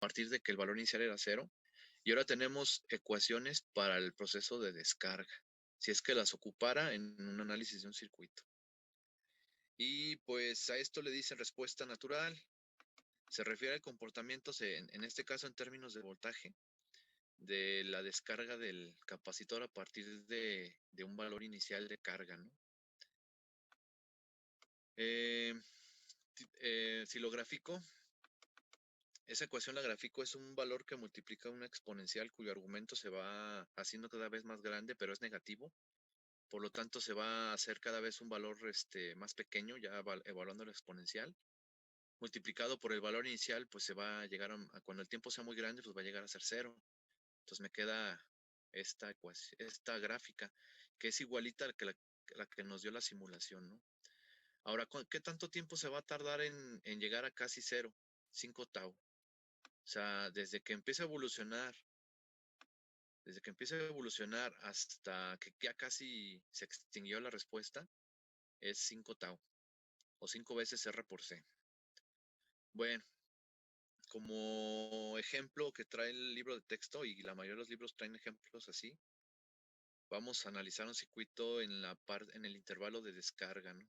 partir de que el valor inicial era 0. Y ahora tenemos ecuaciones para el proceso de descarga, si es que las ocupara en un análisis de un circuito. Y pues a esto le dicen respuesta natural. Se refiere al comportamiento, en este caso en términos de voltaje, de la descarga del capacitor a partir de un valor inicial de carga, ¿no? Si lo grafico, esa ecuación la grafico, es un valor que multiplica una exponencial cuyo argumento se va haciendo cada vez más grande, pero es negativo. Por lo tanto, se va a hacer cada vez un valor más pequeño, ya evaluando la exponencial. Multiplicado por el valor inicial, pues se va a llegar cuando el tiempo sea muy grande, pues va a llegar a ser 0. Entonces me queda esta gráfica, que es igualita a la que nos dio la simulación, ¿no? Ahora, ¿qué tanto tiempo se va a tardar en llegar a casi 0? 5 tau. O sea, desde que empieza a evolucionar hasta que ya casi se extinguió la respuesta, es 5 tau, o 5 veces R por C. Bueno, como ejemplo que trae el libro de texto, y la mayoría de los libros traen ejemplos así, vamos a analizar un circuito en el intervalo de descarga, ¿no?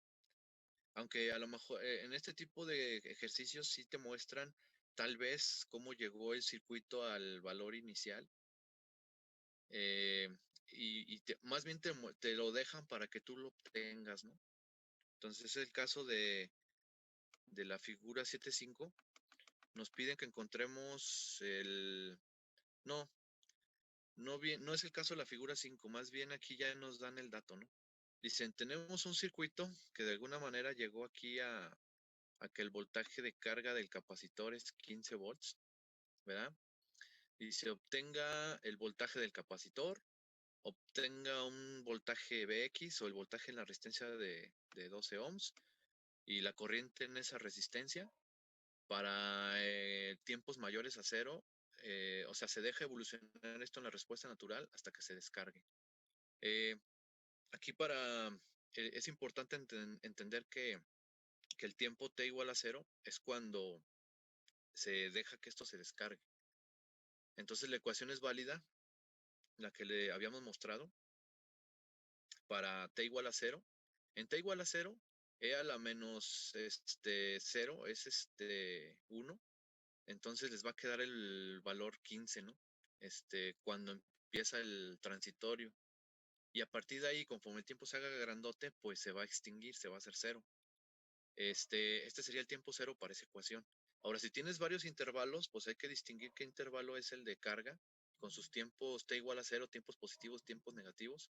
Aunque a lo mejor en este tipo de ejercicios sí te muestran tal vez cómo llegó el circuito al valor inicial, eh, más bien te lo dejan para que tú lo obtengas, ¿no? Entonces es el caso de la figura 7.5. Nos piden que encontremos no, no es el caso de la figura 5, más bien aquí ya nos dan el dato, ¿no? Dicen, tenemos un circuito que de alguna manera llegó aquí a que el voltaje de carga del capacitor es 15 volts, ¿verdad? Y se obtenga el voltaje del capacitor, obtenga un voltaje Vx o el voltaje en la resistencia de 12 ohms y la corriente en esa resistencia para tiempos mayores a 0. O sea, se deja evolucionar esto en la respuesta natural hasta que se descargue. Aquí es importante entender que el tiempo t igual a 0 es cuando se deja que esto se descargue. Entonces la ecuación es válida, la que le habíamos mostrado, para t igual a 0. En t igual a 0, e a la menos 0 es 1. Entonces les va a quedar el valor 15, ¿no? Cuando empieza el transitorio. Y a partir de ahí, conforme el tiempo se haga grandote, pues se va a extinguir, se va a hacer 0. Este sería el tiempo 0 para esa ecuación. Ahora, si tienes varios intervalos, pues hay que distinguir qué intervalo es el de carga, con sus tiempos t igual a 0, tiempos positivos, tiempos negativos,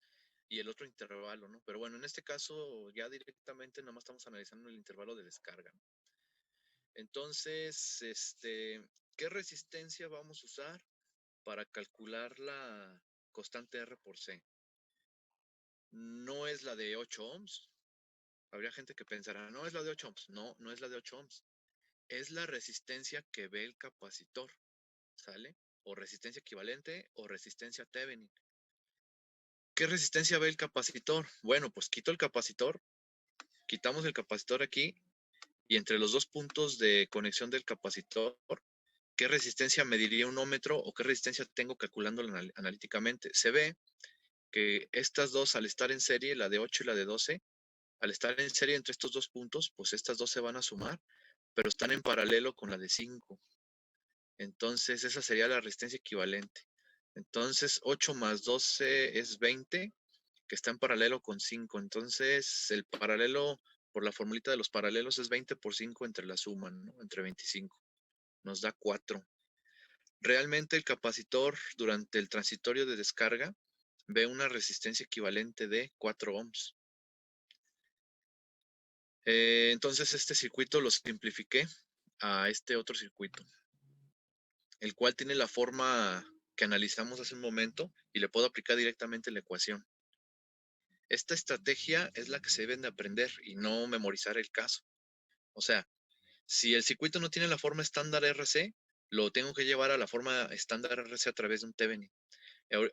y el otro intervalo, ¿no? Pero bueno, en este caso ya directamente nada más estamos analizando el intervalo de descarga, ¿no? Entonces, ¿qué resistencia vamos a usar para calcular la constante R por C? No es la de 8 ohms. Habría gente que pensará, no es la de 8 ohms. No, no es la de 8 ohms. Es la resistencia que ve el capacitor, ¿sale? O resistencia equivalente o resistencia Thevenin. ¿Qué resistencia ve el capacitor? Bueno, pues quito el capacitor, quitamos el capacitor aquí, y entre los dos puntos de conexión del capacitor, ¿qué resistencia mediría un ohmmetro o qué resistencia tengo calculándolo analíticamente? Se ve que estas dos, al estar en serie, la de 8 y la de 12, al estar en serie entre estos dos puntos, pues estas dos se van a sumar, pero están en paralelo con la de 5. Entonces, esa sería la resistencia equivalente. Entonces, 8 más 12 es 20, que está en paralelo con 5. Entonces, el paralelo, por la formulita de los paralelos, es 20 por 5 entre la suma, ¿no? Entre 25. Nos da 4. Realmente el capacitor durante el transitorio de descarga ve una resistencia equivalente de 4 ohms. Entonces este circuito lo simplifiqué a este otro circuito, el cual tiene la forma que analizamos hace un momento y le puedo aplicar directamente la ecuación. Esta estrategia es la que se deben de aprender y no memorizar el caso. O sea, si el circuito no tiene la forma estándar RC, lo tengo que llevar a la forma estándar RC a través de un Thevenin.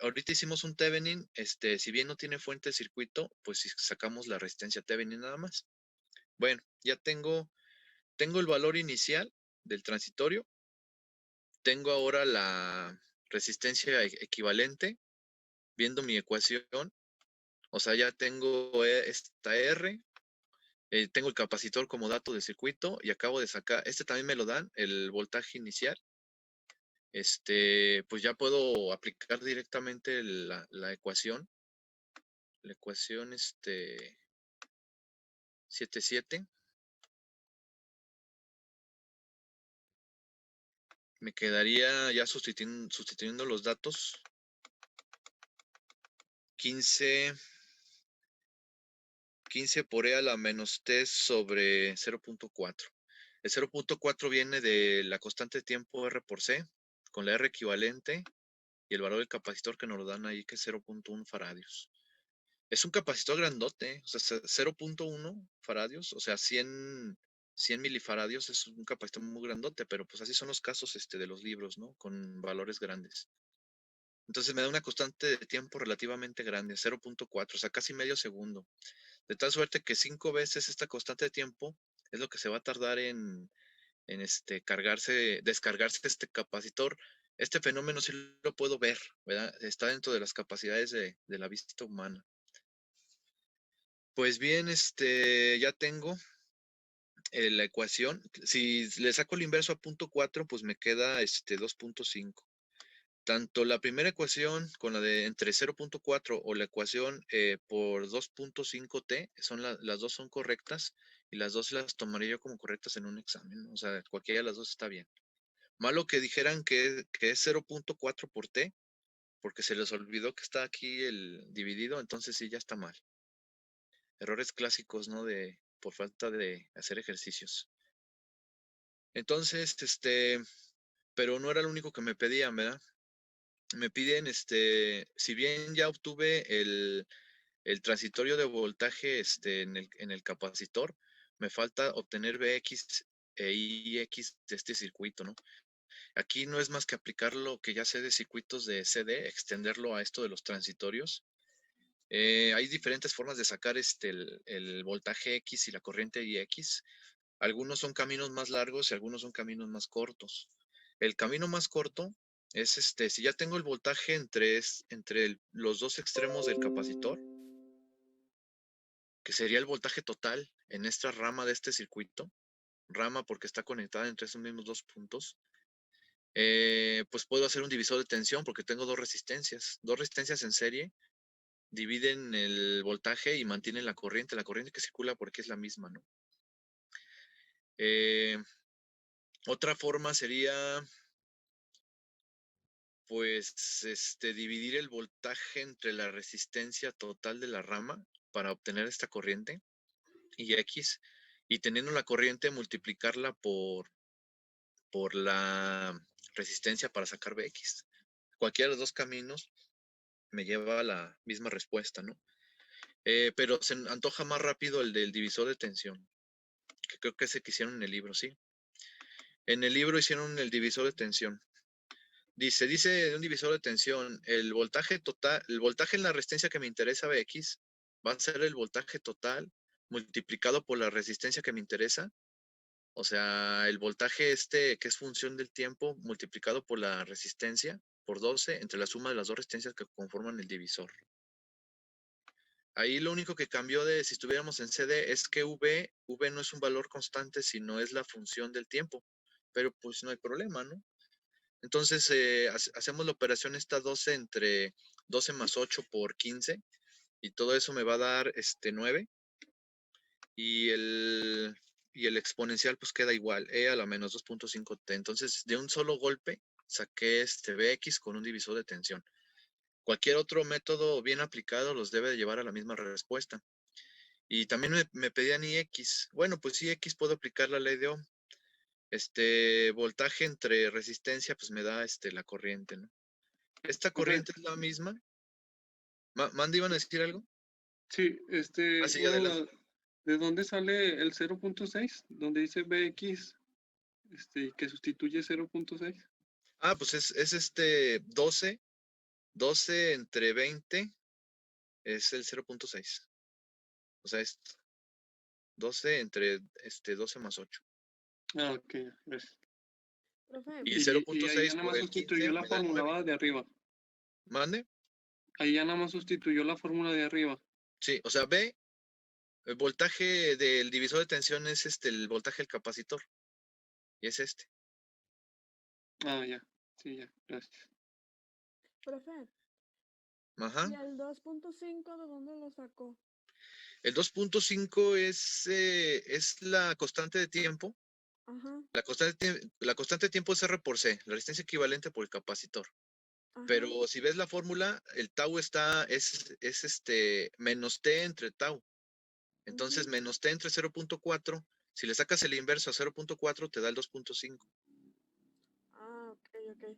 Ahorita hicimos un Thevenin, si bien no tiene fuente de circuito, pues si sacamos la resistencia Thevenin nada más. Bueno, ya tengo el valor inicial del transitorio tengo ahora la resistencia equivalente, viendo mi ecuación, o sea, ya tengo esta R, tengo el capacitor como dato de circuito y acabo de sacar, este también me lo dan, el voltaje inicial. Pues ya puedo aplicar directamente la ecuación, la ecuación 77. Me quedaría ya sustituyendo los datos 15 por E a la menos T sobre 0.4. El 0.4 viene de la constante de tiempo R por C, con la R equivalente y el valor del capacitor que nos lo dan ahí, que es 0.1 faradios. Es un capacitor grandote, o sea, 0.1 faradios, o sea, 100 milifaradios, es un capacitor muy grandote, pero pues así son los casos de los libros, ¿no? Con valores grandes. Entonces me da una constante de tiempo relativamente grande, 0.4, o sea, casi medio segundo. De tal suerte que 5 veces esta constante de tiempo es lo que se va a tardar en descargarse este capacitor. Este fenómeno sí lo puedo ver, ¿verdad? Está dentro de las capacidades de la vista humana. Pues bien, ya tengo la ecuación. Si le saco el inverso a 0.4, pues me queda 2.5. Tanto la primera ecuación con la de entre 0.4 o la ecuación por 2.5t, las dos son correctas y las dos las tomaría yo como correctas en un examen, ¿no? O sea, cualquiera de las dos está bien. Malo que dijeran que es 0.4 por t, porque se les olvidó que está aquí el dividido, entonces sí, ya está mal. Errores clásicos, ¿no? Por falta de hacer ejercicios. Entonces, pero no era lo único que me pedían, ¿verdad? Me piden, si bien ya obtuve el transitorio de voltaje en el capacitor, me falta obtener Bx e Ix de este circuito, ¿no? Aquí no es más que aplicar lo que ya sé de circuitos de CD, extenderlo a esto de los transitorios. Hay diferentes formas de sacar el voltaje X y la corriente Ix. Algunos son caminos más largos y algunos son caminos más cortos. El camino más corto es si ya tengo el voltaje entre los dos extremos del capacitor, que sería el voltaje total en esta rama de este circuito, rama porque está conectada entre esos mismos dos puntos, pues puedo hacer un divisor de tensión porque tengo dos resistencias en serie, dividen el voltaje y mantienen la corriente que circula porque es la misma, ¿no? Otra forma sería, pues, dividir el voltaje entre la resistencia total de la rama para obtener esta corriente y X, y teniendo la corriente multiplicarla por la resistencia para sacar Bx. Cualquiera de los dos caminos me lleva a la misma respuesta, ¿no? Pero se antoja más rápido el del divisor de tensión, que creo que ese que hicieron en el libro, ¿sí? En el libro hicieron el divisor de tensión. Dice de un divisor de tensión, el voltaje total, el voltaje en la resistencia que me interesa, Bx, va a ser el voltaje total multiplicado por la resistencia que me interesa. O sea, el voltaje que es función del tiempo multiplicado por la resistencia por 12 entre la suma de las dos resistencias que conforman el divisor. Ahí lo único que cambió de si estuviéramos en CD es que V no es un valor constante, sino es la función del tiempo. Pero pues no hay problema, ¿no? Entonces hacemos la operación esta 12 entre 12 más 8 por 15 y todo eso me va a dar 9 y el exponencial pues queda igual, e a la menos 2.5t. Entonces de un solo golpe saqué Bx con un divisor de tensión. Cualquier otro método bien aplicado los debe de llevar a la misma respuesta. Y también me pedían Ix. Bueno, pues Ix puedo aplicar la ley de Ohm. Voltaje entre resistencia, pues me da la corriente, ¿no? Esta Profe, corriente es la misma. ¿Mandy iban a decir algo? sí, Sí, una adelante. duda. ¿De dónde sale el 0.6? Donde dice Bx, que sustituye 0.6. Pues es 12 entre 20 es el 0.6. O sea, es 12 entre 12 más 8. Ah, ok, gracias. Profe, Y el Y ahí 0.6 ya nada por más el sustituyó 15 la me da el fórmula 9. va, de arriba. ¿Mande? Ahí ya nada más sustituyó la fórmula de arriba. Sí, o sea, B, el voltaje del divisor de tensión es el voltaje del capacitor. Y es este. Ah, ya. Sí, ya. Gracias. profe, Ajá. ¿y el 2.5 de dónde lo sacó? El 2.5 es la constante de tiempo. Ajá, La constante de tiempo es R por C, la resistencia equivalente por el capacitor. ajá. Pero si ves la fórmula, el tau es menos T entre tau. Entonces, Ujú. menos T entre 0.4, si le sacas el inverso a 0.4, te da el 2.5. Ah, ok.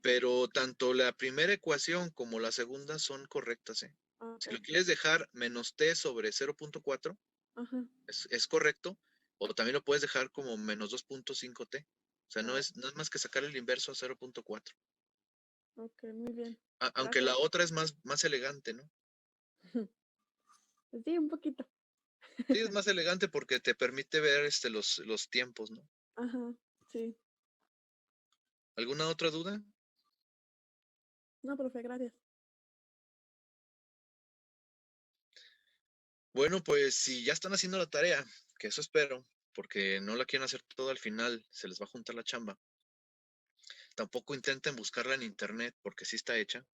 Pero tanto la primera ecuación como la segunda son correctas, ¿eh? Ok, Si lo quieres dejar menos T sobre 0.4, ajá. es correcto. O también lo puedes dejar como menos 2.5T. O sea, no Ah, es más que sacar el inverso a 0.4. ok, muy bien. Aunque la Gracias. otra es más elegante, ¿no? Sí, un poquito. Sí, es más elegante porque te permite ver los tiempos, ¿no? Ajá, sí. ¿Alguna otra duda? No, profe, gracias. Bueno, pues si ya están haciendo la tarea, que eso espero, porque no la quieren hacer todo al final, se les va a juntar la chamba. Tampoco intenten buscarla en internet, porque sí está hecha.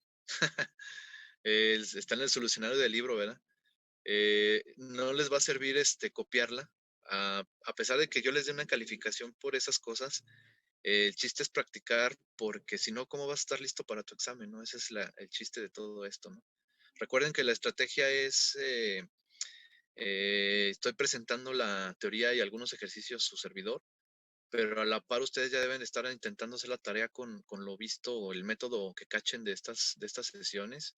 Está en el solucionario del libro, ¿verdad? No les va a servir copiarla. A pesar de que yo les dé una calificación por esas cosas, el chiste es practicar, porque si no, ¿cómo vas a estar listo para tu examen, no? Ese es el chiste de todo esto, ¿no? Recuerden que la estrategia es, estoy presentando la teoría y algunos ejercicios a su servidor, pero a la par ustedes ya deben estar intentando hacer la tarea con lo visto o el método que cachen de estas sesiones.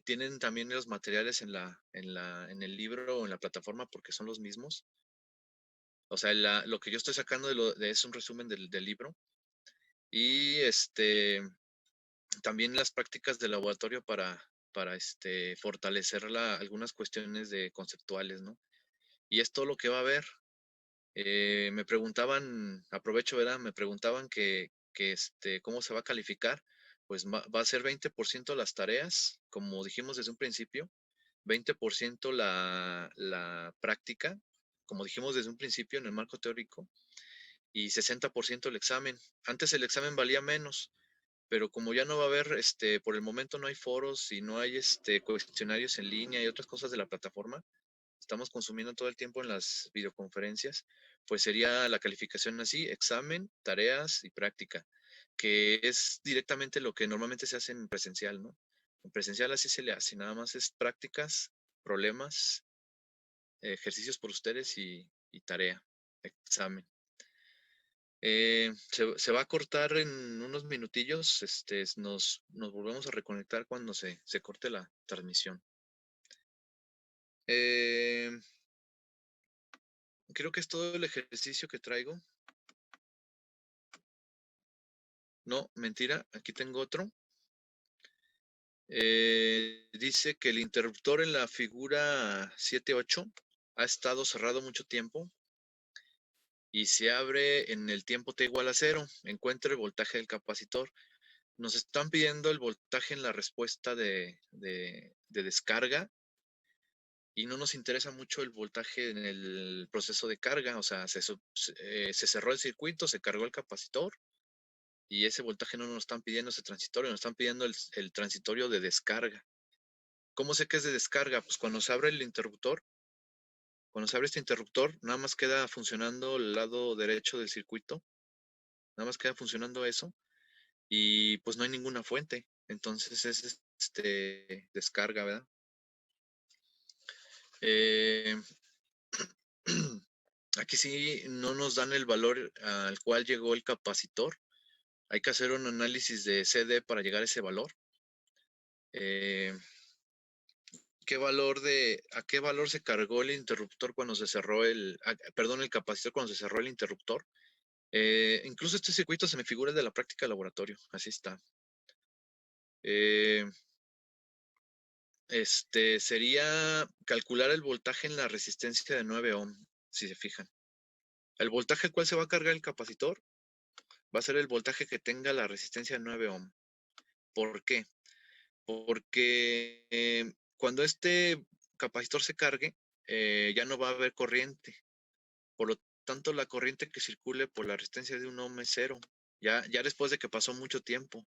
Tienen también los materiales en el libro o en la plataforma porque son los mismos. O sea, lo que yo estoy sacando es un resumen del libro. Y también las prácticas de laboratorio para fortalecer algunas cuestiones conceptuales, ¿no? Y es todo lo que va a haber. Me preguntaban, aprovecho, ¿verdad? Me preguntaban cómo se va a calificar. Pues va a ser 20% las tareas, como dijimos desde un principio, 20% la práctica, como dijimos desde un principio en el marco teórico, y 60% el examen. Antes el examen valía menos, pero como ya no va a haber, por el momento no hay foros y no hay cuestionarios en línea y otras cosas de la plataforma, estamos consumiendo todo el tiempo en las videoconferencias, pues sería la calificación así: examen, tareas y práctica, que es directamente lo que normalmente se hace en presencial, ¿no? En presencial así se le hace, nada más es prácticas, problemas, ejercicios por ustedes y tarea, examen. Se va a cortar en unos minutillos, nos volvemos a reconectar cuando se corte la transmisión. Eh, Creo que es todo el ejercicio que traigo. No, mentira, aquí tengo otro. Dice que el interruptor en la figura 7.8 ha estado cerrado mucho tiempo y se abre en el tiempo t igual a 0. Encuentra el voltaje del capacitor. Nos están pidiendo el voltaje en la respuesta de descarga y no nos interesa mucho el voltaje en el proceso de carga. O sea, se cerró el circuito, se cargó el capacitor y ese voltaje no nos están pidiendo ese transitorio, nos están pidiendo el transitorio de descarga. ¿Cómo sé que es de descarga? Pues cuando se abre el interruptor, cuando se abre este interruptor, nada más queda funcionando el lado derecho del circuito, nada más queda funcionando eso y pues no hay ninguna fuente. Entonces es descarga, ¿verdad? Eh, Aquí sí no nos dan el valor al cual llegó el capacitor. Hay que hacer un análisis de CD para llegar a ese valor. ¿A qué valor se cargó el interruptor cuando se cerró el capacitor cuando se cerró el interruptor? Incluso este circuito se me figura de la práctica de laboratorio, así está. Eh, Sería calcular el voltaje en la resistencia de 9 ohm, si se fijan. El voltaje al cual se va a cargar el capacitor va a ser el voltaje que tenga la resistencia 9 ohm. ¿Por qué? Porque cuando este capacitor se cargue, ya no va a haber corriente. Por lo tanto, la corriente que circule por la resistencia de un ohm es cero. Ya después de que pasó mucho tiempo.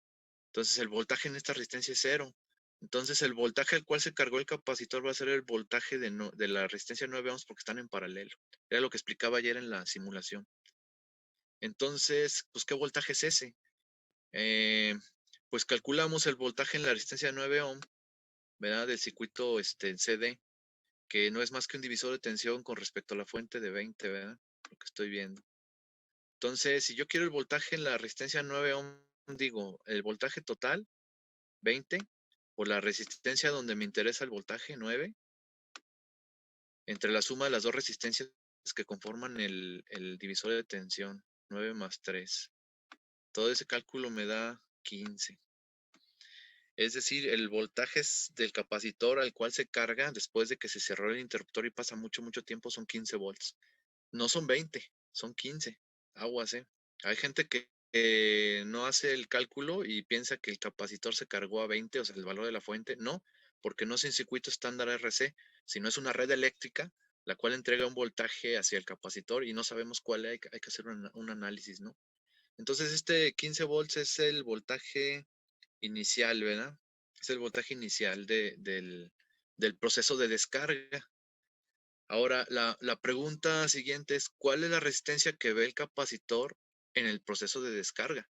Entonces, el voltaje en esta resistencia es cero. Entonces, el voltaje al cual se cargó el capacitor va a ser el voltaje de la resistencia 9 ohms porque están en paralelo. Era lo que explicaba ayer en la simulación. Entonces, pues, ¿qué voltaje es ese? Pues calculamos el voltaje en la resistencia 9 ohm, ¿verdad? Del circuito CD, que no es más que un divisor de tensión con respecto a la fuente de 20, ¿verdad? Lo que estoy viendo. Entonces, si yo quiero el voltaje en la resistencia 9 ohm, digo, el voltaje total, 20, por la resistencia donde me interesa el voltaje, 9, entre la suma de las dos resistencias que conforman el divisor de tensión, 9 más 3. Todo ese cálculo me da 15. Es decir, el voltaje del capacitor al cual se carga después de que se cerró el interruptor y pasa mucho tiempo son 15 volts. No son 20, son 15. Aguas, ¿eh? Hay gente que no hace el cálculo y piensa que el capacitor se cargó a 20, o sea, el valor de la fuente. No, porque no es un circuito estándar RC, sino es una red eléctrica, la cual entrega un voltaje hacia el capacitor y no sabemos cuál hay que hacer un análisis, ¿no? Entonces, este 15 volts es el voltaje inicial, ¿verdad? Es el voltaje inicial del proceso de descarga. Ahora, la pregunta siguiente es, ¿cuál es la resistencia que ve el capacitor en el proceso de descarga?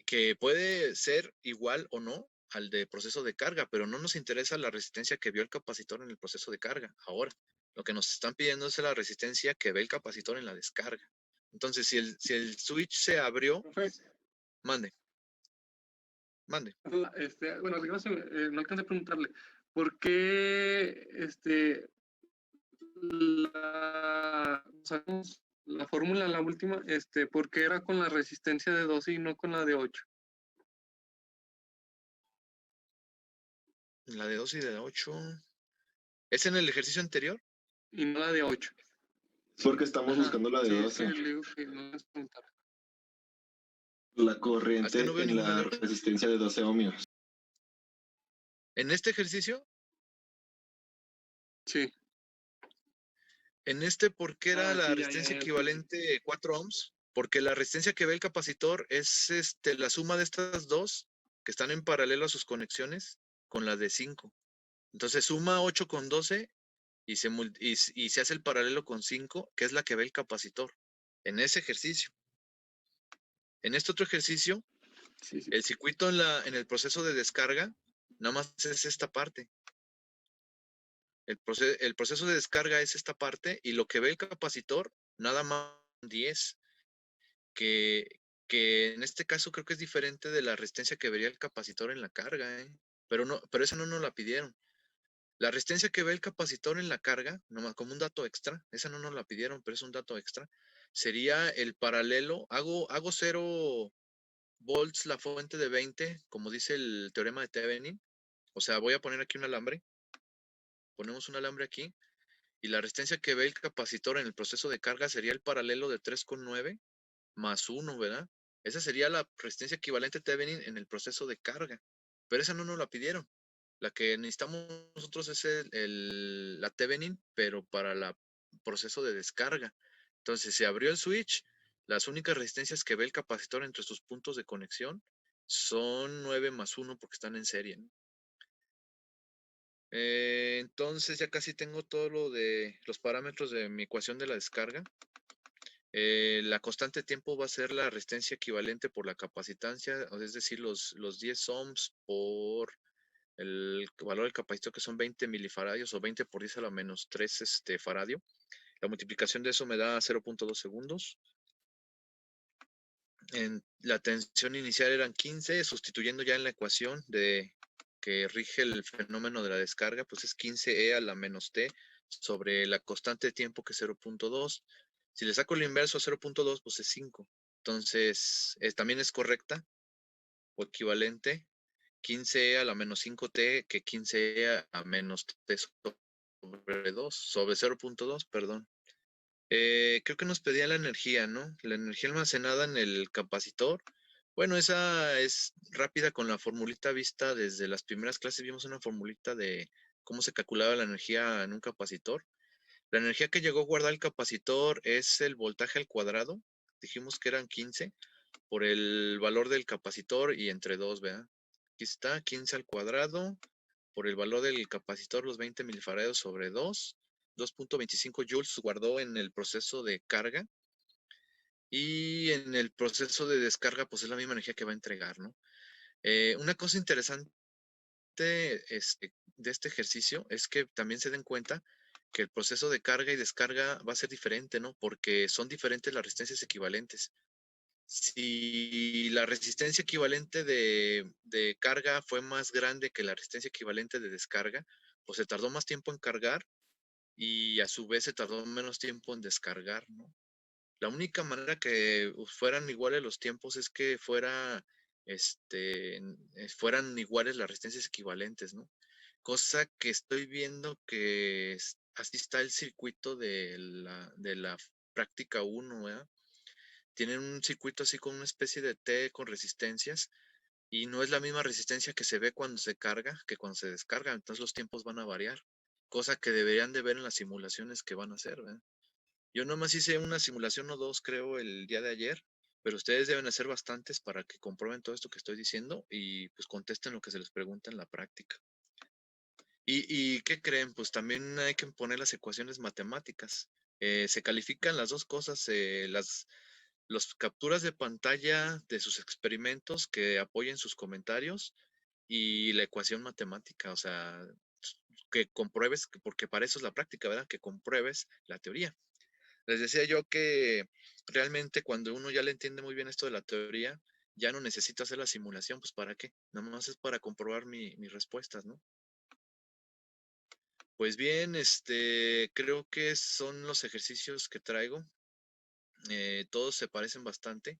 Que puede ser igual o no al de proceso de carga, pero no nos interesa la resistencia que vio el capacitor en el proceso de carga. Ahora, lo que nos están pidiendo es la resistencia que ve el capacitor en la descarga. Entonces, si el switch se abrió, Profe, mande. bueno, no alcancé a preguntarle, ¿por qué sacamos la fórmula, la última, por qué era con la resistencia de 12 y no con la de 8? La de 2 y de 8. ¿Es en el ejercicio anterior? Y no la de 8. Porque estamos Ajá, buscando la de sí, es 12. que le digo que no les preguntara. La Es corriente que no veo en ninguna de la 8. resistencia de 12 ohmios. ¿En este ejercicio? Sí. En este, ¿por qué era la Sí, resistencia sí. equivalente 4 ohms? Porque la resistencia que ve el capacitor es la suma de estas dos que están en paralelo a sus conexiones con la de 5. Entonces suma 8 con 12 y se hace el paralelo con 5, que es la que ve el capacitor. En ese ejercicio. En este otro ejercicio, Sí. el circuito en el proceso de descarga, nada más es esta parte. El proceso de descarga es esta parte y lo que ve el capacitor, nada más 10, que en este caso creo que es diferente de la resistencia que vería el capacitor en la carga, ¿eh? Pero esa no nos la pidieron. La resistencia que ve el capacitor en la carga, nomás como un dato extra, esa no nos la pidieron, pero es un dato extra, sería el paralelo. Hago 0 volts la fuente de 20, como dice el teorema de Thevenin. O sea, voy a poner aquí un alambre. Ponemos un alambre aquí. Y la resistencia que ve el capacitor en el proceso de carga sería el paralelo de 3,9 más 1, ¿verdad? Esa sería la resistencia equivalente Thevenin en el proceso de carga. Pero esa no nos la pidieron. La que necesitamos nosotros es la Thevenin, pero para el proceso de descarga. Entonces, se abrió el switch. Las únicas resistencias que ve el capacitor entre sus puntos de conexión son 9 más 1 porque están en serie, ¿no? Entonces ya casi tengo todo lo de los parámetros de mi ecuación de la descarga. La constante de tiempo va a ser la resistencia equivalente por la capacitancia, es decir, los 10 ohms por el valor del capacitor, que son 20 milifaradios o 20 por 10 a la menos 3 faradio. La multiplicación de eso me da 0.2 segundos. La tensión inicial eran 15, sustituyendo ya en la ecuación que rige el fenómeno de la descarga, pues es 15E a la menos T sobre la constante de tiempo, que es 0.2. Si le saco el inverso a 0.2, pues es 5. Entonces, también es correcta o equivalente 15E a la menos 5T que 15E a menos T sobre 2, sobre 0.2, perdón. Creo que nos pedía la energía, ¿no? La energía almacenada en el capacitor. Bueno, esa es rápida con la formulita vista desde las primeras clases. Vimos una formulita de cómo se calculaba la energía en un capacitor. La energía que llegó a guardar el capacitor es el voltaje al cuadrado. Dijimos que eran 15 por el valor del capacitor y entre 2, ¿verdad? Aquí está, 15 al cuadrado por el valor del capacitor, los 20 milifarados sobre 2. 2.25 joules guardó en el proceso de carga. Y en el proceso de descarga, pues es la misma energía que va a entregar, ¿no? Una cosa interesante de este ejercicio es que también se den cuenta que el proceso de carga y descarga va a ser diferente, ¿no? Porque son diferentes las resistencias equivalentes. Si la resistencia equivalente de carga fue más grande que la resistencia equivalente de descarga, pues se tardó más tiempo en cargar y a su vez se tardó menos tiempo en descargar, ¿no? La única manera que fueran iguales los tiempos es que fueran iguales las resistencias equivalentes, ¿no? Cosa que estoy viendo que así está el circuito de la práctica 1, ¿verdad? Tienen un circuito así con una especie de T con resistencias y no es la misma resistencia que se ve cuando se carga que cuando se descarga, entonces los tiempos van a variar, cosa que deberían de ver en las simulaciones que van a hacer, ¿verdad? Yo nomás hice una simulación o dos, creo, el día de ayer, pero ustedes deben hacer bastantes para que comprueben todo esto que estoy diciendo y pues contesten lo que se les pregunta en la práctica. ¿Y qué creen? Pues también hay que poner las ecuaciones matemáticas. Se califican las dos cosas, las capturas de pantalla de sus experimentos que apoyen sus comentarios y la ecuación matemática, o sea, que compruebes, porque para eso es la práctica, ¿verdad? Que compruebes la teoría. Les decía yo que realmente cuando uno ya le entiende muy bien esto de la teoría, ya no necesita hacer la simulación, pues ¿para qué? Nada más es para comprobar mis respuestas, ¿no? Pues bien, creo que son los ejercicios que traigo. Todos se parecen bastante.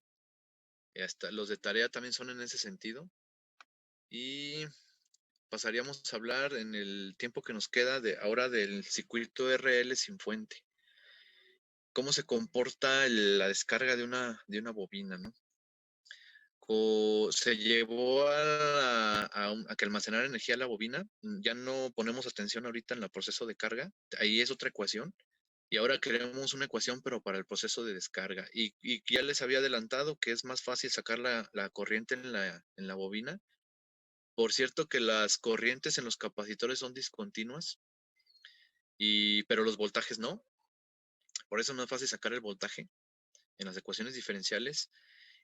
Hasta los de tarea también son en ese sentido. Y pasaríamos a hablar en el tiempo que nos queda ahora del circuito RL sin fuente. Cómo se comporta la descarga de una bobina, ¿no? Se llevó a que almacenar energía a la bobina. Ya no ponemos atención ahorita en el proceso de carga. Ahí es otra ecuación. Y ahora queremos una ecuación, pero para el proceso de descarga. Y ya les había adelantado que es más fácil sacar la corriente en la bobina. Por cierto que las corrientes en los capacitores son discontinuas, pero los voltajes no. Por eso no es fácil sacar el voltaje en las ecuaciones diferenciales.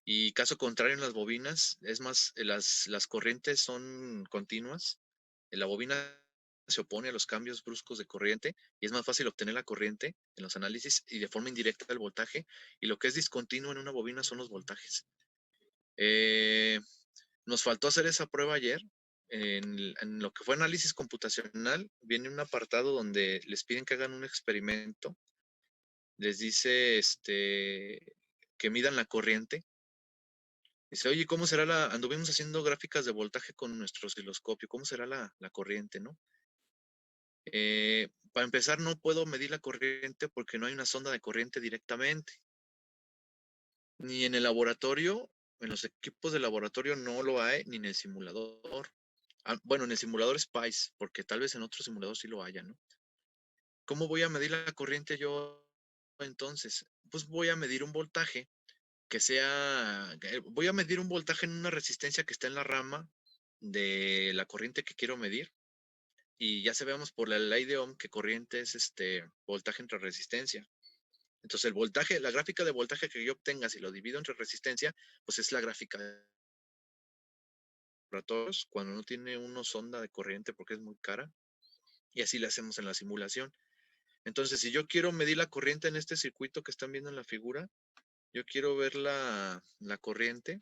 Y caso contrario en las bobinas, es más, las corrientes son continuas. La bobina se opone a los cambios bruscos de corriente y es más fácil obtener la corriente en los análisis y de forma indirecta el voltaje. Y lo que es discontinuo en una bobina son los voltajes. Nos faltó hacer esa prueba ayer. En lo que fue análisis computacional, viene un apartado donde les piden que hagan un experimento. Les dice que midan la corriente. Dice, oye, ¿cómo será anduvimos haciendo gráficas de voltaje con nuestro osciloscopio, ¿cómo será la corriente, no? Para empezar, no puedo medir la corriente porque no hay una sonda de corriente directamente. Ni en el laboratorio, en los equipos de laboratorio no lo hay, ni en el simulador. Bueno, en el simulador SPICE, porque tal vez en otro simulador sí lo haya, ¿no? ¿Cómo voy a medir la corriente yo entonces? Pues voy a medir un voltaje voy a medir un voltaje en una resistencia que está en la rama de la corriente que quiero medir. Y ya sabemos por la ley de Ohm que corriente es voltaje entre resistencia. Entonces el voltaje, la gráfica de voltaje que yo obtenga, si lo divido entre resistencia, pues es la gráfica para todos, cuando no tiene uno sonda de corriente porque es muy cara. Y así lo hacemos en la simulación. Entonces, si yo quiero medir la corriente en este circuito que están viendo en la figura, yo quiero ver la corriente,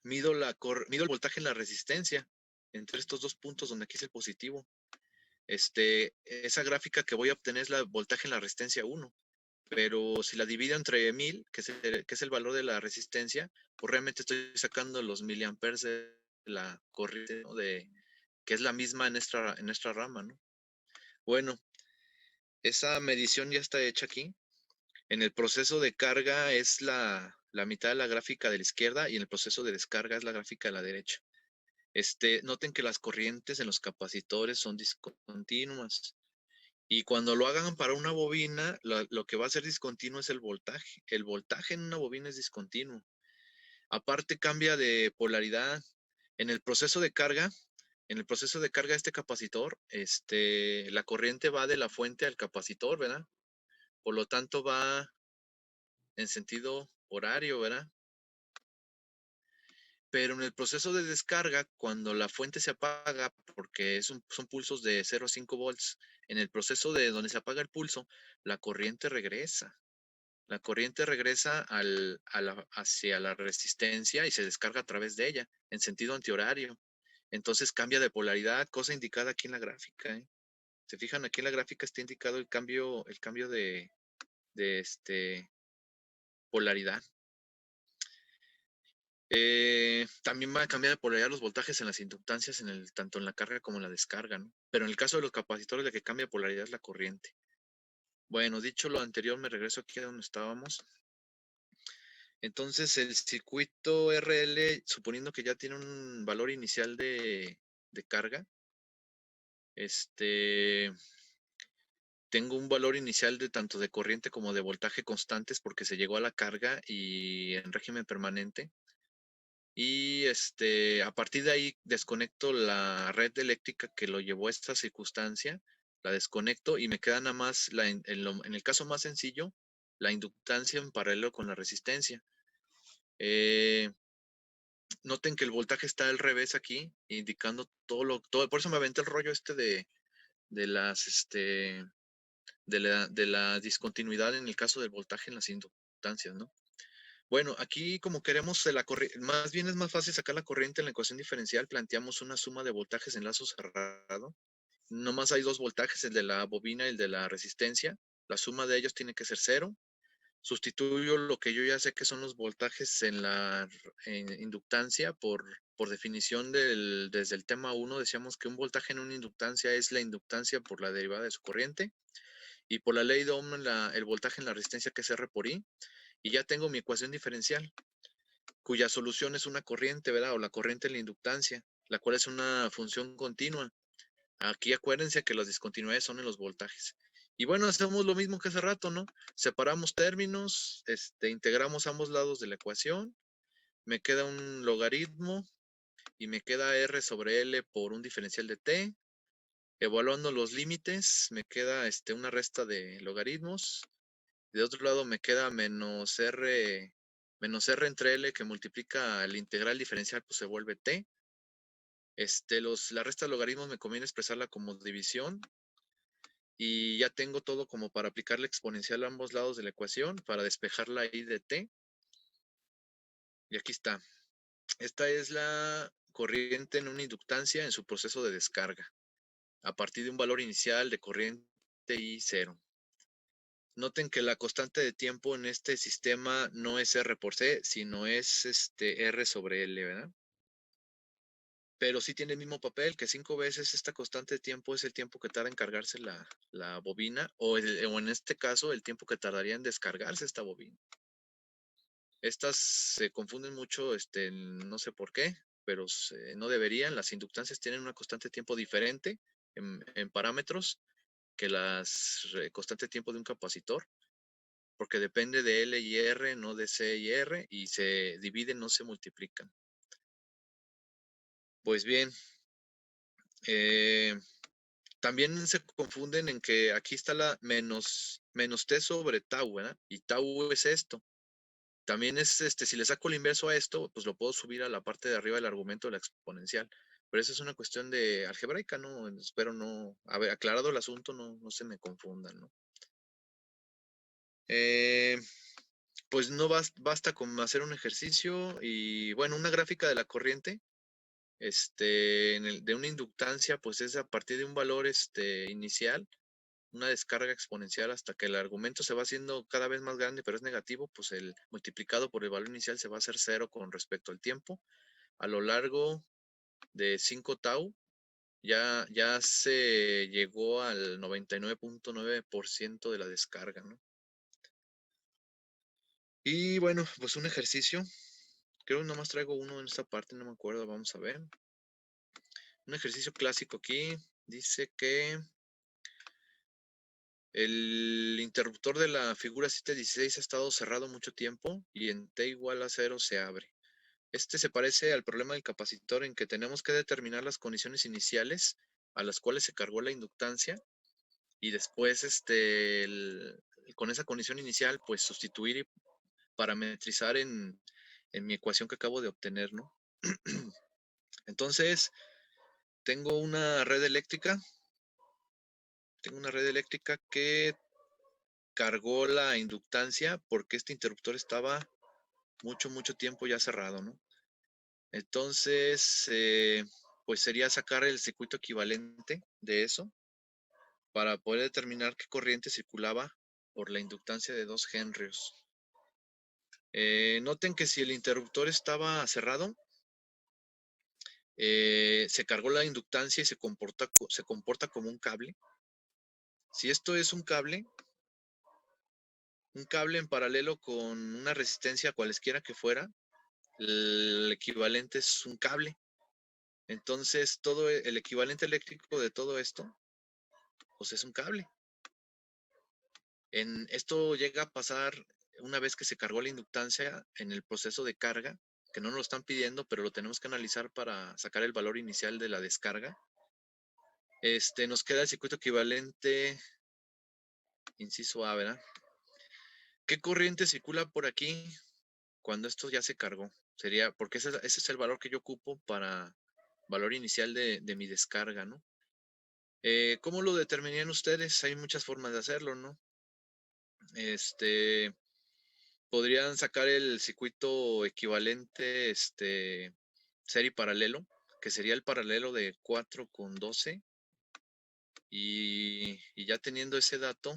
mido el voltaje en la resistencia entre estos dos puntos donde aquí es el positivo. Esa gráfica que voy a obtener es la voltaje en la resistencia 1, pero si la divido entre 1000, que es el valor de la resistencia, pues realmente estoy sacando los miliamperes de la corriente, ¿no? Que es la misma en esta rama, ¿no? Bueno, esa medición ya está hecha aquí. En el proceso de carga es la mitad de la gráfica de la izquierda y en el proceso de descarga es la gráfica de la derecha. Noten que las corrientes en los capacitores son discontinuas. Y cuando lo hagan para una bobina, lo que va a ser discontinuo es el voltaje. El voltaje en una bobina es discontinuo. Aparte cambia de polaridad. En el proceso de carga de este capacitor, la corriente va de la fuente al capacitor, ¿verdad? Por lo tanto va en sentido horario, ¿verdad? Pero en el proceso de descarga, cuando la fuente se apaga, porque son pulsos de 0 a 5 volts, en el proceso de donde se apaga el pulso, la corriente regresa. La corriente regresa hacia la resistencia y se descarga a través de ella, en sentido antihorario. Entonces cambia de polaridad, cosa indicada aquí en la gráfica, ¿eh? Se fijan, aquí en la gráfica está indicado el cambio de polaridad. También va a cambiar de polaridad los voltajes en las inductancias, tanto en la carga como en la descarga, ¿no? Pero en el caso de los capacitores, la que cambia de polaridad es la corriente. Bueno, dicho lo anterior, me regreso aquí a donde estábamos. Entonces, el circuito RL, suponiendo que ya tiene un valor inicial de carga, tengo un valor inicial de tanto de corriente como de voltaje constantes porque se llegó a la carga y en régimen permanente. Y a partir de ahí desconecto la red eléctrica que lo llevó a esta circunstancia, la desconecto y me queda nada más, en el caso más sencillo, la inductancia en paralelo con la resistencia. Noten que el voltaje está al revés aquí, indicando todo, por eso me aventé el rollo de la discontinuidad en el caso del voltaje en las inductancias, ¿no? Bueno, aquí como queremos la corriente, más bien es más fácil sacar la corriente en la ecuación diferencial, planteamos una suma de voltajes en lazo cerrado. Nomás hay dos voltajes, el de la bobina y el de la resistencia. La suma de ellos tiene que ser 0. Sustituyo lo que yo ya sé que son los voltajes en la inductancia por definición desde el tema 1 decíamos que un voltaje en una inductancia es la inductancia por la derivada de su corriente y por la ley de Ohm el voltaje en la resistencia que es R por I y ya tengo mi ecuación diferencial cuya solución es una corriente, ¿verdad? O la corriente en la inductancia, la cual es una función continua. Aquí acuérdense que las discontinuidades son en los voltajes. Y bueno, hacemos lo mismo que hace rato, ¿no? Separamos términos, integramos ambos lados de la ecuación, me queda un logaritmo y me queda R sobre L por un diferencial de T. Evaluando los límites, me queda una resta de logaritmos. De otro lado me queda menos R entre L que multiplica el integral diferencial, pues se vuelve T. La resta de logaritmos me conviene expresarla como división. Y ya tengo todo como para aplicar la exponencial a ambos lados de la ecuación para despejar la I de T. Y aquí está. Esta es la corriente en una inductancia en su proceso de descarga, a partir de un valor inicial de corriente I0. Noten que la constante de tiempo en este sistema no es R por C, sino es R sobre L, ¿verdad? Pero sí tiene el mismo papel, que 5 veces esta constante de tiempo es el tiempo que tarda en cargarse la bobina, o en este caso, el tiempo que tardaría en descargarse esta bobina. Estas se confunden mucho, no sé por qué, pero no deberían. Las inductancias tienen una constante de tiempo diferente en parámetros que las constante de tiempo de un capacitor, porque depende de L y R, no de C y R, y se dividen, no se multiplican. Pues bien, también se confunden en que aquí está la menos T sobre tau, ¿verdad? Y tau es esto. También es, si le saco el inverso a esto, pues lo puedo subir a la parte de arriba del argumento de la exponencial. Pero esa es una cuestión de algebraica, ¿no? Espero no, haber aclarado el asunto, no se me confundan, ¿no? Pues no basta con hacer un ejercicio y, bueno, una gráfica de la corriente, de una inductancia, pues es a partir de un valor, inicial, una descarga exponencial hasta que el argumento se va haciendo cada vez más grande, pero es negativo, pues el multiplicado por el valor inicial se va a hacer 0 con respecto al tiempo. A lo largo de 5 tau, ya se llegó al 99.9% de la descarga, ¿no? Y bueno, pues un ejercicio. Creo que nomás traigo uno en esta parte, no me acuerdo, vamos a ver. Un ejercicio clásico aquí. Dice que el interruptor de la figura 716 ha estado cerrado mucho tiempo y en T igual a 0 se abre. Este se parece al problema del capacitor en que tenemos que determinar las condiciones iniciales a las cuales se cargó la inductancia y después con esa condición inicial pues sustituir y parametrizar en mi ecuación que acabo de obtener, ¿no? Entonces, tengo una red eléctrica que cargó la inductancia porque este interruptor estaba mucho tiempo ya cerrado, ¿no? Entonces, pues sería sacar el circuito equivalente de eso para poder determinar qué corriente circulaba por la inductancia de 2 henrios. Noten que si el interruptor estaba cerrado, se cargó la inductancia y se comporta como un cable. Si esto es un cable en paralelo con una resistencia cualesquiera que fuera, el equivalente es un cable. Entonces, todo el equivalente eléctrico de todo esto, pues es un cable. Esto llega a pasar una vez que se cargó la inductancia en el proceso de carga, que no nos lo están pidiendo, pero lo tenemos que analizar para sacar el valor inicial de la descarga. Nos queda el circuito equivalente, inciso A, ¿verdad? ¿Qué corriente circula por aquí cuando esto ya se cargó? Sería, porque ese es el valor que yo ocupo para valor inicial de mi descarga, ¿no? ¿Cómo lo determinarían ustedes? Hay muchas formas de hacerlo, ¿no? Podrían sacar el circuito equivalente, serie paralelo, que sería el paralelo de 4 con 12. Y ya teniendo ese dato,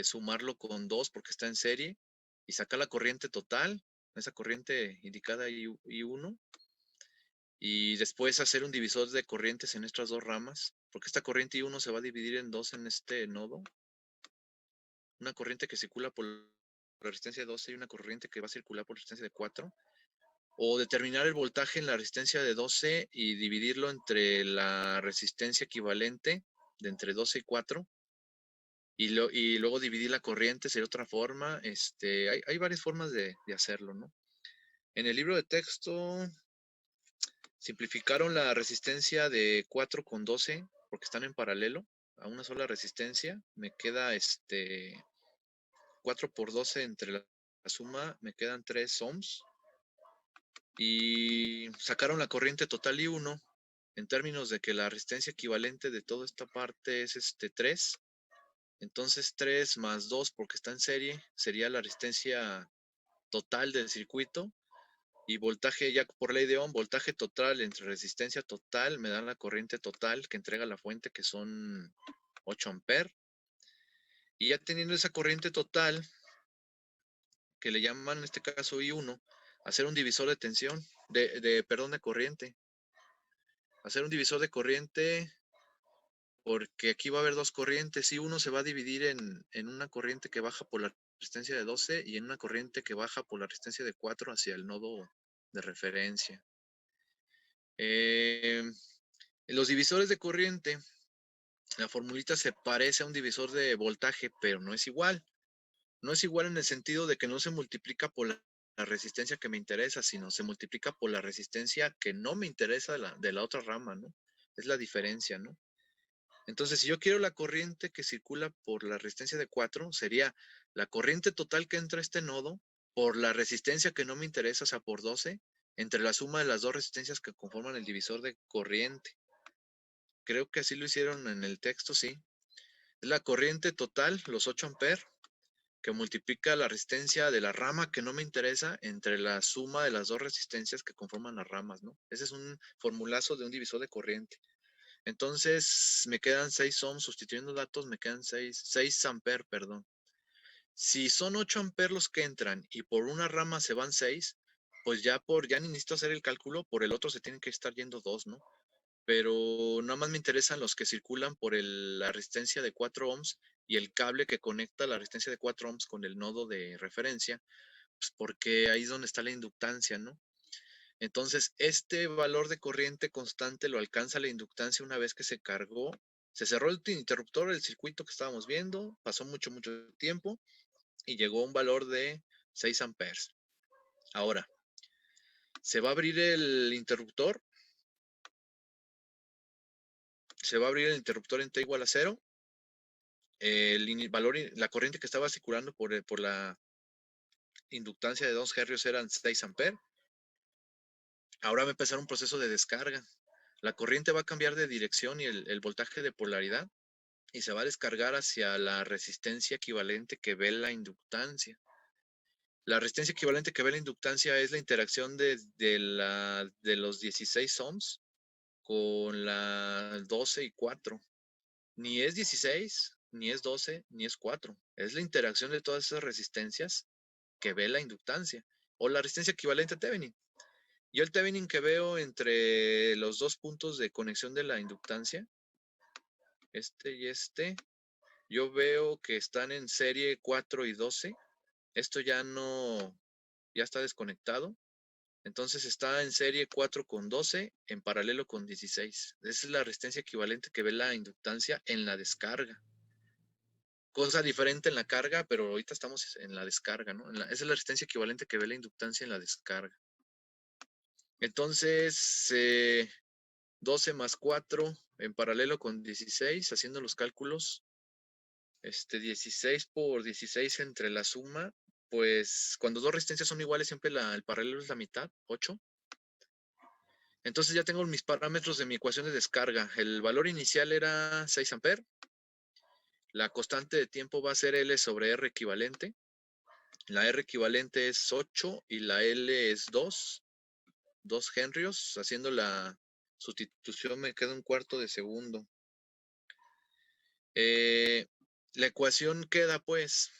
sumarlo con 2 porque está en serie y sacar la corriente total, esa corriente indicada I1, y después hacer un divisor de corrientes en estas dos ramas, porque esta corriente I1 se va a dividir en dos en este nodo. Una corriente que circula por la resistencia de 12 y una corriente que va a circular por la resistencia de 4. O determinar el voltaje en la resistencia de 12 y dividirlo entre la resistencia equivalente de entre 12 y 4. Y luego dividir la corriente sería otra forma. Hay varias formas de hacerlo, ¿no? En el libro de texto simplificaron la resistencia de 4 con 12 porque están en paralelo a una sola resistencia. Me queda 4 por 12 entre la suma, me quedan 3 ohms. Y sacaron la corriente total I1 en términos de que la resistencia equivalente de toda esta parte es 3. Entonces 3 más 2 porque está en serie sería la resistencia total del circuito. Y voltaje ya por ley de Ohm, voltaje total entre resistencia total me da la corriente total que entrega la fuente, que son 8 amperes. Y ya teniendo esa corriente total, que le llaman en este caso I1, hacer un divisor de tensión, de corriente. Hacer un divisor de corriente porque aquí va a haber dos corrientes y uno se va a dividir en una corriente que baja por la resistencia de 12 y en una corriente que baja por la resistencia de 4 hacia el nodo de referencia. Los divisores de corriente, la formulita se parece a un divisor de voltaje, pero no es igual. No es igual en el sentido de que no se multiplica por la resistencia que me interesa, sino se multiplica por la resistencia que no me interesa de la otra rama, ¿no? Es la diferencia, ¿no? Entonces, si yo quiero la corriente que circula por la resistencia de 4, sería la corriente total que entra a este nodo por la resistencia que no me interesa, o sea, por 12, entre la suma de las dos resistencias que conforman el divisor de corriente. Creo que así lo hicieron en el texto, sí. Es la corriente total, los 8 amperes, que multiplica la resistencia de la rama que no me interesa entre la suma de las dos resistencias que conforman las ramas, ¿no? Ese es un formulazo de un divisor de corriente. Entonces me quedan 6 ohms, sustituyendo datos me quedan 6 amperes, perdón. Si son 8 amperes los que entran y por una rama se van 6, pues ya ni necesito hacer el cálculo, por el otro se tienen que estar yendo 2, ¿no? Pero nada más me interesan los que circulan por la resistencia de 4 ohms y el cable que conecta la resistencia de 4 ohms con el nodo de referencia, pues porque ahí es donde está la inductancia, ¿no? Entonces, este valor de corriente constante lo alcanza la inductancia una vez que se cargó, se cerró el interruptor, el circuito que estábamos viendo, pasó mucho tiempo y llegó a un valor de 6 amperes. Ahora, se va a abrir el interruptor. Se va a abrir el interruptor en T igual a 0. El valor, la corriente que estaba circulando por la inductancia de 2 hercios eran 6 amperes. Ahora va a empezar un proceso de descarga. La corriente va a cambiar de dirección y el voltaje de polaridad y se va a descargar hacia la resistencia equivalente que ve la inductancia. La resistencia equivalente que ve la inductancia es la interacción de los 16 ohms con la 12 y 4. Ni es 16, ni es 12, ni es 4. Es la interacción de todas esas resistencias que ve la inductancia o la resistencia equivalente a Thevenin. Yo el Thevenin que veo entre los dos puntos de conexión de la inductancia, este y este, yo veo que están en serie 4 y 12. Esto ya no, ya está desconectado. Entonces está en serie 4 con 12 en paralelo con 16. Esa es la resistencia equivalente que ve la inductancia en la descarga. Cosa diferente en la carga, pero ahorita estamos en la descarga, ¿no? Esa es la resistencia equivalente que ve la inductancia en la descarga. Entonces, 12 más 4 en paralelo con 16, haciendo los cálculos, 16 por 16 entre la suma, pues cuando dos resistencias son iguales, siempre el paralelo es la mitad, 8. Entonces ya tengo mis parámetros de mi ecuación de descarga. El valor inicial era 6 amperes. La constante de tiempo va a ser L sobre R equivalente. La R equivalente es 8 y la L es 2 henrios. Haciendo la sustitución me queda un cuarto de segundo. La ecuación queda pues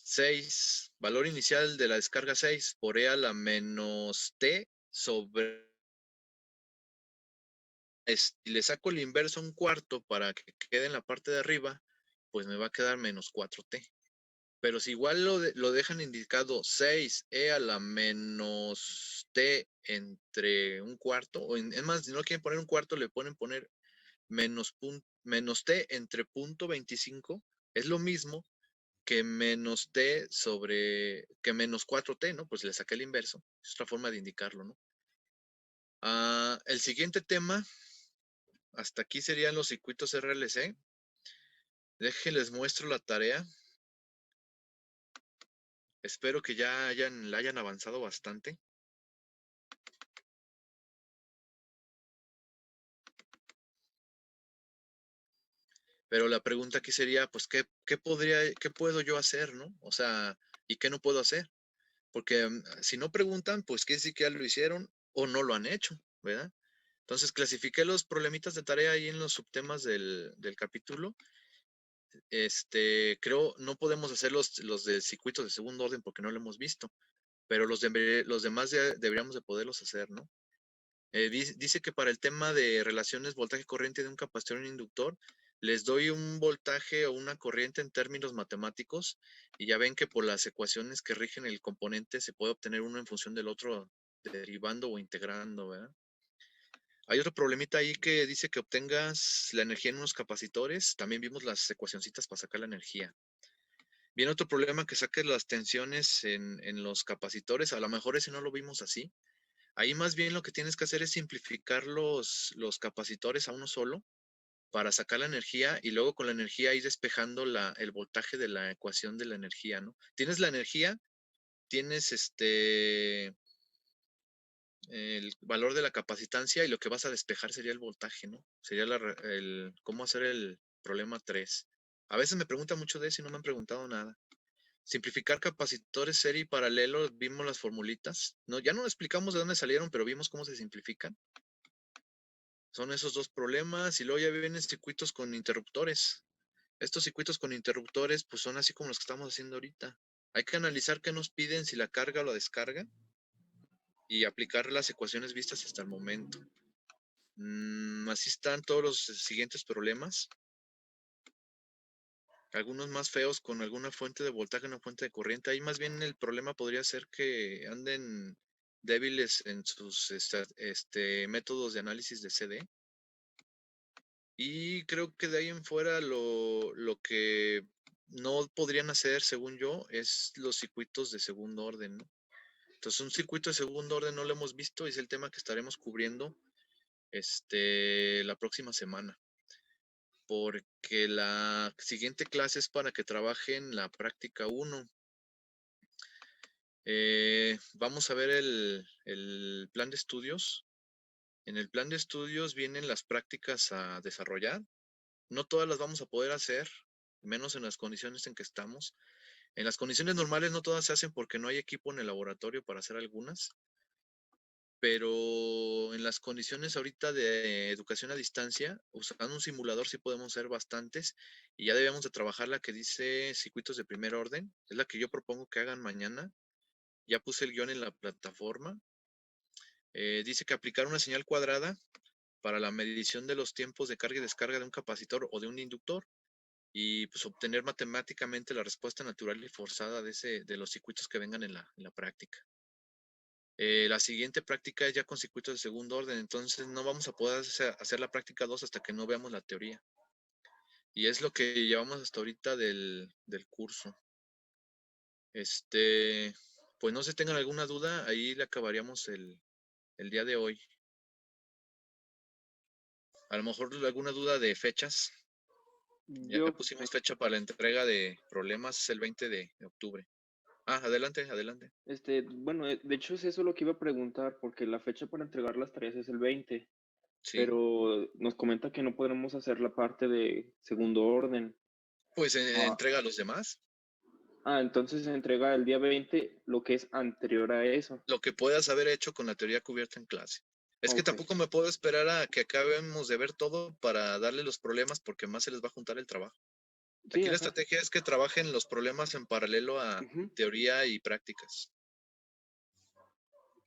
6, valor inicial de la descarga 6 por E a la menos T sobre... Si le saco el inverso a un cuarto para que quede en la parte de arriba, pues me va a quedar menos 4T. Pero si igual lo dejan indicado 6e a la menos t entre un cuarto, o es más, si no quieren poner un cuarto, le poner menos t entre punto 25, es lo mismo que menos t sobre, que menos 4t, ¿no? Pues le saqué el inverso. Es otra forma de indicarlo, ¿no? El siguiente tema, hasta aquí serían los circuitos RLC. Déjenles muestro la tarea. Espero que ya la hayan avanzado bastante. Pero la pregunta aquí sería, pues, ¿qué puedo yo hacer, no? O sea, ¿y qué no puedo hacer? Porque si no preguntan, pues quiere decir que ya lo hicieron o no lo han hecho, ¿verdad? Entonces, clasifiqué los problemitas de tarea ahí en los subtemas del capítulo. Creo, no podemos hacer los de circuitos de segundo orden porque no lo hemos visto, pero los demás deberíamos de poderlos hacer, ¿no? Dice que para el tema de relaciones voltaje-corriente de un capacitor y un inductor, les doy un voltaje o una corriente en términos matemáticos y ya ven que por las ecuaciones que rigen el componente se puede obtener uno en función del otro, derivando o integrando, ¿verdad? Hay otro problemita ahí que dice que obtengas la energía en unos capacitores. También vimos las ecuacioncitas para sacar la energía. Viene otro problema que saques las tensiones en los capacitores. A lo mejor ese no lo vimos así. Ahí más bien lo que tienes que hacer es simplificar los capacitores a uno solo para sacar la energía y luego con la energía ir despejando el voltaje de la ecuación de la energía, ¿no? Tienes la energía, tienes el valor de la capacitancia y lo que vas a despejar sería el voltaje, ¿no? Sería cómo hacer el problema 3. A veces me preguntan mucho de eso y no me han preguntado nada. Simplificar capacitores serie y paralelo, vimos las formulitas. No, ya no explicamos de dónde salieron, pero vimos cómo se simplifican. Son esos dos problemas. Y luego ya vienen circuitos con interruptores. Estos circuitos con interruptores, pues son así como los que estamos haciendo ahorita. Hay que analizar qué nos piden, si la carga o la descarga, y aplicar las ecuaciones vistas hasta el momento. Así están todos los siguientes problemas. Algunos más feos con alguna fuente de voltaje, una fuente de corriente. Ahí más bien el problema podría ser que anden débiles en sus métodos de análisis de CD. Y creo que de ahí en fuera lo que no podrían hacer, según yo, es los circuitos de segundo orden, ¿no? Entonces, un circuito de segundo orden no lo hemos visto, es el tema que estaremos cubriendo la próxima semana. Porque la siguiente clase es para que trabajen la práctica 1. Vamos a ver el plan de estudios. En el plan de estudios vienen las prácticas a desarrollar. No todas las vamos a poder hacer, menos en las condiciones en que estamos. En las condiciones normales no todas se hacen porque no hay equipo en el laboratorio para hacer algunas. Pero en las condiciones ahorita de educación a distancia, usando un simulador sí podemos hacer bastantes y ya debemos de trabajar la que dice circuitos de primer orden, es la que yo propongo que hagan mañana. Ya puse el guión en la plataforma. Dice que aplicar una señal cuadrada para la medición de los tiempos de carga y descarga de un capacitor o de un inductor y pues obtener matemáticamente la respuesta natural y forzada de los circuitos que vengan en la práctica. La siguiente práctica es ya con circuitos de segundo orden, entonces no vamos a poder hacer la práctica 2 hasta que no veamos la teoría. Y es lo que llevamos hasta ahorita del curso. Pues no se tengan alguna duda, ahí le acabaríamos el día de hoy. A lo mejor alguna duda de fechas. Ya Yo, pusimos fecha para la entrega de problemas, es el 20 de octubre. Adelante. bueno, de hecho es eso lo que iba a preguntar, porque la fecha para entregar las tareas es el 20, Sí. pero nos comenta que no podremos hacer la parte de segundo orden. Pues entrega a los demás. Entonces se entrega el día 20 lo que es anterior a eso. Lo que puedas haber hecho con la teoría cubierta en clase. Es que Ok. tampoco me puedo esperar a que acabemos de ver todo para darle los problemas porque más se les va a juntar el trabajo. Sí, Aquí la ajá. estrategia es que trabajen los problemas en paralelo a Ujú. teoría y prácticas.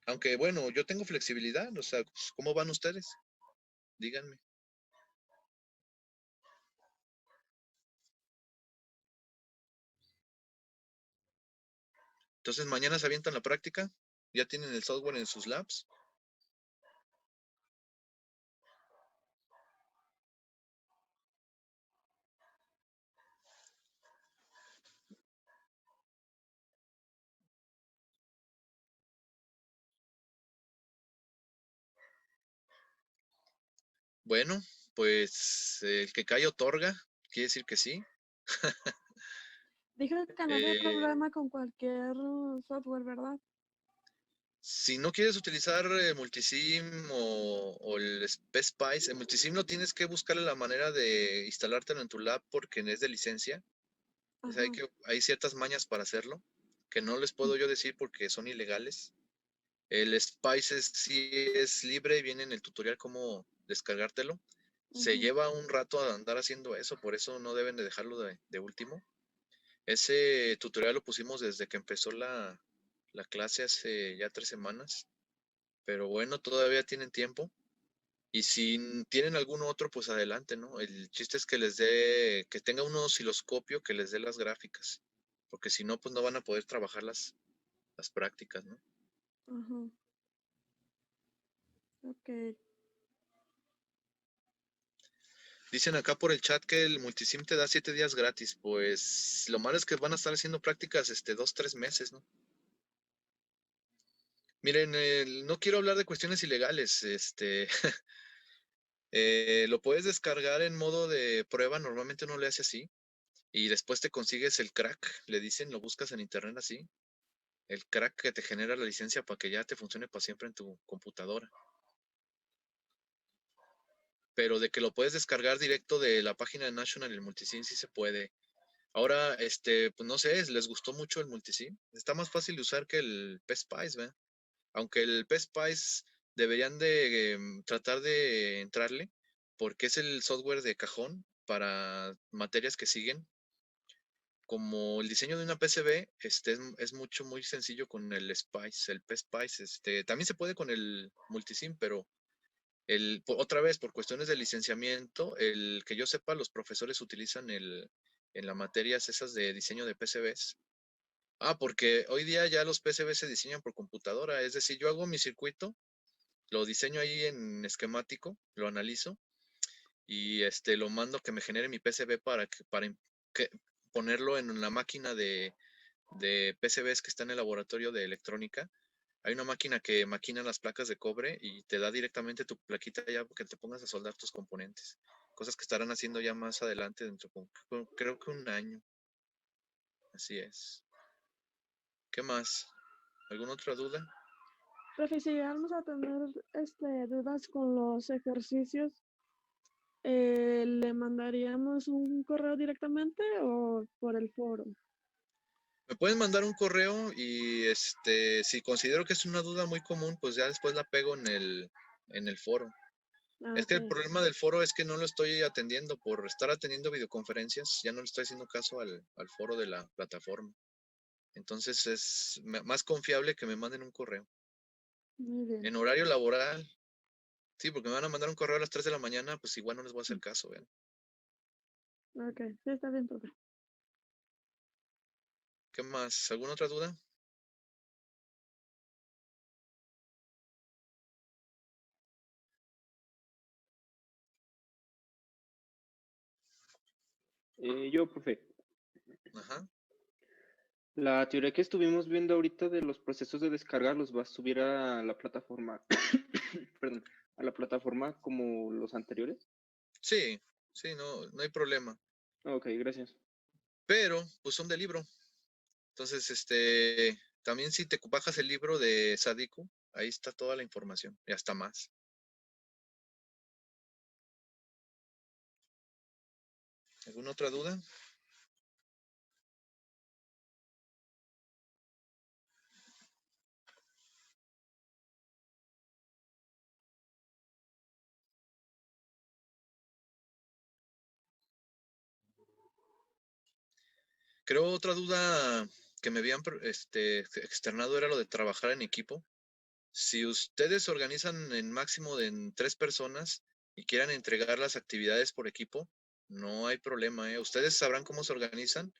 Aunque bueno, yo tengo flexibilidad, o sea, pues, ¿cómo van ustedes? Díganme. Entonces mañana se avientan la práctica, ya tienen el software en sus labs. Bueno, pues el que cae otorga, quiere decir que sí. Dijo que no había Eh, problema con cualquier software, ¿verdad? Si no quieres utilizar Multisim o el PSpice, el Multisim no tienes que buscarle la manera de instalártelo en tu lab porque es de licencia. Ajá. Hay ciertas mañas para hacerlo que no les puedo yo decir porque son ilegales. El Spice sí es libre y viene en el tutorial cómo descargártelo. Se Ujú. lleva un rato a andar haciendo eso, por eso no deben de dejarlo de último. Ese tutorial lo pusimos desde que empezó la clase hace ya 3 semanas. Pero bueno, todavía tienen tiempo. Y si tienen algún otro, pues adelante, ¿no? El chiste es que tenga un osciloscopio que les dé las gráficas. Porque si no, pues no van a poder trabajar las prácticas, ¿no? Ajá. Ok. Dicen acá por el chat que el Multisim te da 7 días gratis. Pues lo malo es que van a estar haciendo prácticas 2, 3 meses, ¿no? Miren, no quiero hablar de cuestiones ilegales. Lo puedes descargar en modo de prueba, normalmente uno le hace así. Y después te consigues el crack, le dicen, lo buscas en internet así. El crack que te genera la licencia para que ya te funcione para siempre en tu computadora. Pero de que lo puedes descargar directo de la página de National, el Multisim sí se puede. Ahora, pues no sé, les gustó mucho el Multisim. Está más fácil de usar que el PSpice, ¿verdad? Aunque el PSpice deberían de tratar de entrarle, porque es el software de cajón para materias que siguen. Como el diseño de una PCB, es muy sencillo con el Spice, el PSpice. También se puede con el Multisim, pero Otra vez, por cuestiones de licenciamiento, el que yo sepa, los profesores utilizan en las materias esas de diseño de PCBs. Porque hoy día ya los PCBs se diseñan por computadora, es decir, yo hago mi circuito, lo diseño ahí en esquemático, lo analizo y lo mando que me genere mi PCB para ponerlo en la máquina de PCBs que está en el laboratorio de electrónica. Hay una máquina que maquina las placas de cobre y te da directamente tu plaquita ya que te pongas a soldar tus componentes. Cosas que estarán haciendo ya más adelante, creo que un año. Así es. ¿Qué más? ¿Alguna otra duda? Profe, si llegamos a tener dudas con los ejercicios, ¿le mandaríamos un correo directamente o por el foro? Me pueden mandar un correo y si considero que es una duda muy común, pues ya después la pego en el foro. Es que el Ok. problema del foro es que no lo estoy atendiendo por estar atendiendo videoconferencias, ya no le estoy haciendo caso al foro de la plataforma. Entonces es más confiable que me manden un correo. Muy bien. En horario laboral, sí, porque me van a mandar un correo a las 3 de la mañana, pues igual no les voy a hacer caso, ¿vean? Ok, sí, está bien, profe. ¿Qué más? ¿Alguna otra duda? Yo, profe, Ajá. la teoría que estuvimos viendo ahorita de los procesos de descarga los va a subir a la plataforma, perdón, a la plataforma como los anteriores. Sí, no hay problema. Ok, gracias. Pero, pues son de libro. Entonces, también si te bajas el libro de Sadiku, ahí está toda la información y hasta más. ¿Alguna otra duda? Creo otra duda que me habían externado era lo de trabajar en equipo. Si ustedes se organizan en máximo de 3 personas y quieran entregar las actividades por equipo, no hay problema, ¿eh? Ustedes sabrán cómo se organizan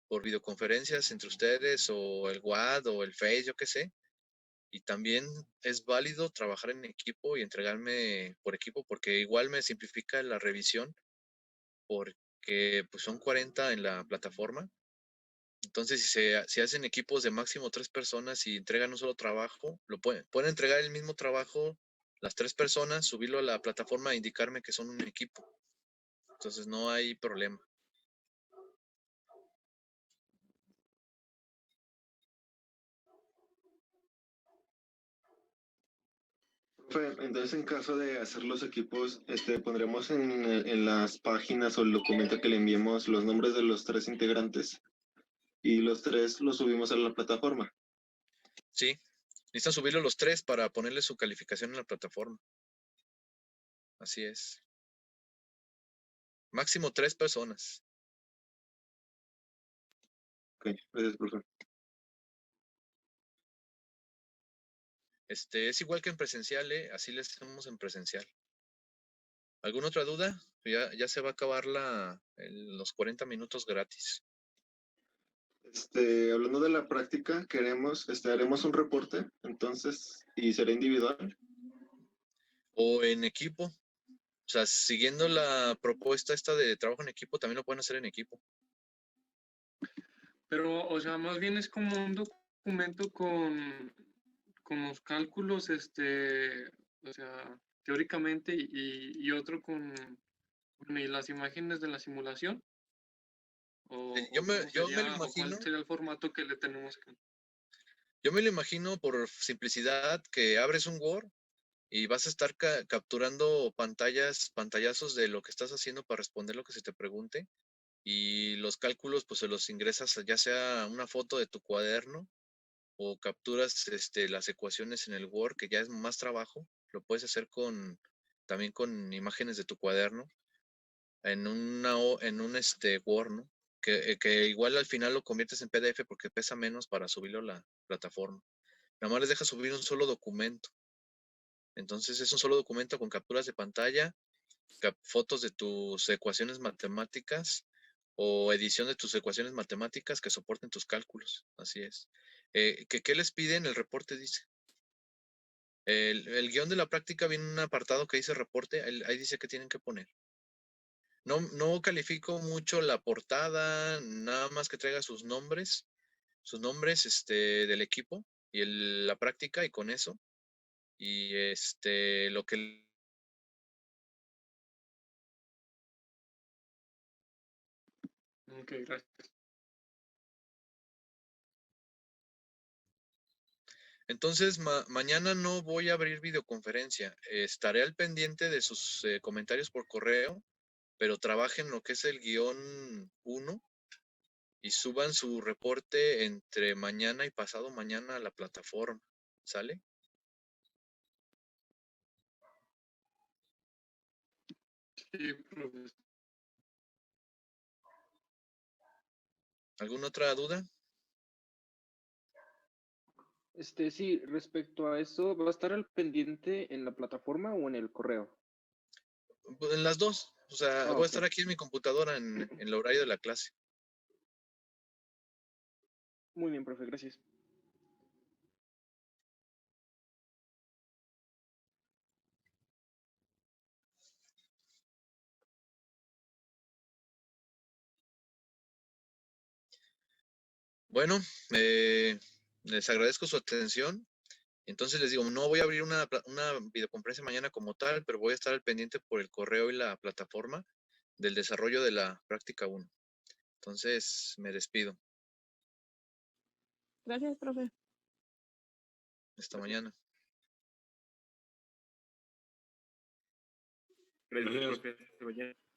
por videoconferencias entre ustedes o el WhatsApp o el Face, yo qué sé. Y también es válido trabajar en equipo y entregarme por equipo porque igual me simplifica la revisión porque pues son 40 en la plataforma. Entonces, si hacen equipos de máximo 3 personas y entregan un solo trabajo, pueden entregar el mismo trabajo las 3 personas, subirlo a la plataforma e indicarme que son un equipo. Entonces, no hay problema. Profe, entonces en caso de hacer los equipos, pondremos en las páginas o el documento que le enviemos los nombres de los 3 integrantes y los 3 los subimos a la plataforma. Sí, necesitan subirlo los 3 para ponerle su calificación en la plataforma. Así es. Máximo 3 personas. Ok, gracias, profe. Es igual que en presencial, ¿eh? Así le hacemos en presencial. ¿Alguna otra duda? Ya se va a acabar los 40 minutos gratis. Hablando de la práctica, haremos un reporte, entonces, y será individual. O en equipo. O sea, siguiendo la propuesta esta de trabajo en equipo, también lo pueden hacer en equipo. Pero, o sea, más bien es como un documento con los cálculos, o sea, teóricamente, y otro bueno, y las imágenes de la simulación. ¿Cómo Yo me lo sería, o cuál imagino, sería el formato que le tenemos que... por simplicidad que abres un Word y vas a estar capturando pantallazos de lo que estás haciendo para responder lo que se te pregunte. Y los cálculos, pues se los ingresas ya sea una foto de tu cuaderno o capturas las ecuaciones en el Word, que ya es más trabajo. Lo puedes hacer también con imágenes de tu cuaderno en un Word, ¿no? Que igual al final lo conviertes en PDF porque pesa menos para subirlo a la plataforma. Nada más les deja subir un solo documento. Entonces es un solo documento con capturas de pantalla, fotos de tus ecuaciones matemáticas o edición de tus ecuaciones matemáticas que soporten tus cálculos. Así es. ¿Qué les piden? El reporte dice. El guión de la práctica viene en un apartado que dice reporte, ahí dice que tienen que poner. No califico mucho la portada, nada más que traiga sus nombres del equipo y la práctica, y con eso. Y lo que Ok, gracias. Entonces, mañana no voy a abrir videoconferencia. Estaré al pendiente de sus comentarios por correo, pero trabajen lo que es el guión 1 y suban su reporte entre mañana y pasado mañana a la plataforma. ¿Sale? Sí, profesor. ¿Alguna otra duda? Sí, respecto a eso, ¿va a estar al pendiente en la plataforma o en el correo? En las dos. O sea, voy a Ok. estar aquí en mi computadora en el horario de la clase. Muy bien, profe, gracias. Bueno, les agradezco su atención. Entonces les digo, no voy a abrir una videoconferencia mañana como tal, pero voy a estar al pendiente por el correo y la plataforma del desarrollo de la práctica 1. Entonces, me despido. Gracias, profe. Hasta mañana. Gracias, profe. Hasta mañana.